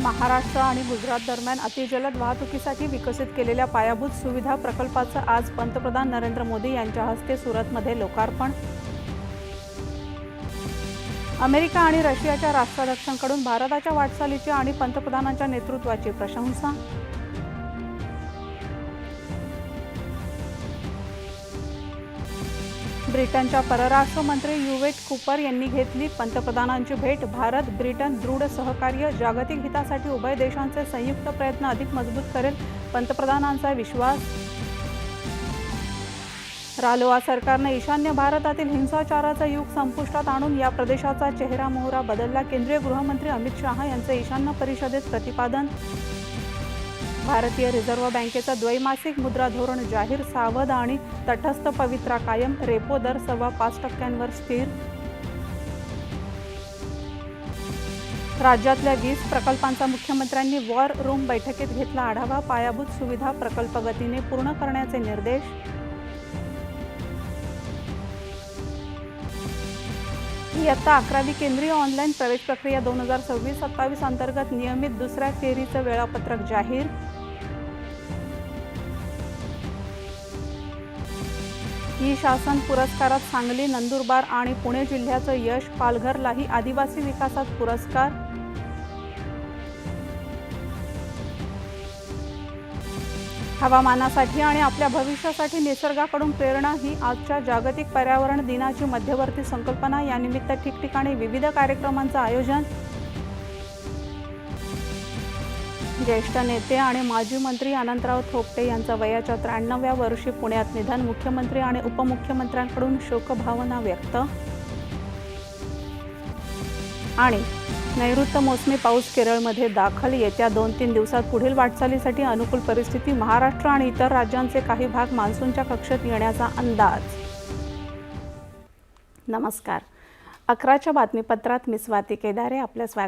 महाराष्ट्र आणि गुजरात दरम्यान अतिजलद वाहतुकीसाठी विकसित केलेल्या पायाभूत सुविधा प्रकल्पाचं आज पंतप्रधान नरेंद्र मोदी यांच्या हस्ते सुरतमध्ये लोकार्पण. अमेरिका आणि रशियाच्या राष्ट्राध्यक्षांकडून भारताच्या वाटचालीची आणि पंतप्रधानांच्या नेतृत्वाची प्रशंसा. ब्रिटनच्या परराष्ट्र मंत्री युवेट कूपर यांनी घेतली पंतप्रधानांची भेट. भारत ब्रिटन दृढ सहकार्य जागतिक हितासाठी उभय देशांचे संयुक्त प्रयत्न अधिक मजबूत करेल, पंतप्रधानांचा विश्वास. रालोआ सरकारने ईशान्य भारतातील हिंसाचाराचा युग संपुष्टात आणून या प्रदेशाचा चेहरा मोहरा बदलला, केंद्रीय गृहमंत्री अमित शहा यांचे ईशान्य परिषदेत प्रतिपादन. भारतीय रिझर्व्ह बँकेचा द्वैमासिक मुद्रा धोरण जाहीर, सावध आणि तटस्थ पवित्रा कायम, रेपो दर 5.25% स्थिर. राज्यातल्या 20 प्रकल्पांचा मुख्यमंत्र्यांनी वॉर रूम बैठकीत घेतला आढावा. पायाभूत सुविधा प्रकल्प गतीने पूर्ण करण्याचे निर्देश. इयत्ता 11वी केंद्रीय ऑनलाईन प्रवेश प्रक्रिया 2026-27 अंतर्गत नियमित दुसऱ्या फेरीचं वेळापत्रक जाहीर. ई शासन पुरस्कारात सांगली, नंदुरबार आणि पुणे जिल्ह्याचं यश. पालघरलाही आदिवासी विकासात पुरस्कार. हवामानासाठी आणि आपल्या भविष्यासाठी निसर्गाकडून प्रेरणा ही आजच्या जागतिक पर्यावरण दिनाची मध्यवर्ती संकल्पना. यानिमित्त ठिकठिकाणी विविध कार्यक्रमांचं आयोजन. ज्येष्ठ नेते आणि माजी मंत्री अनंतराव थोपटे यांचं वयाच्या 93व्या वर्षी पुण्यात निधन. मुख्यमंत्री आणि उपमुख्यमंत्र्यांकडून शोकभावना व्यक्त. आणि नैऋत्य मोसमी पाऊस केरळमध्ये दाखल. येत्या 2-3 दिवसात पुढील वाटचालीसाठी अनुकूल परिस्थिती. महाराष्ट्र आणि इतर राज्यांचे काही भाग मान्सूनच्या कक्षेत येण्याचा अंदाज. नमस्कार. 11च्या बातमीपत्रात मी स्वाती केदारे आपलं स्वागत.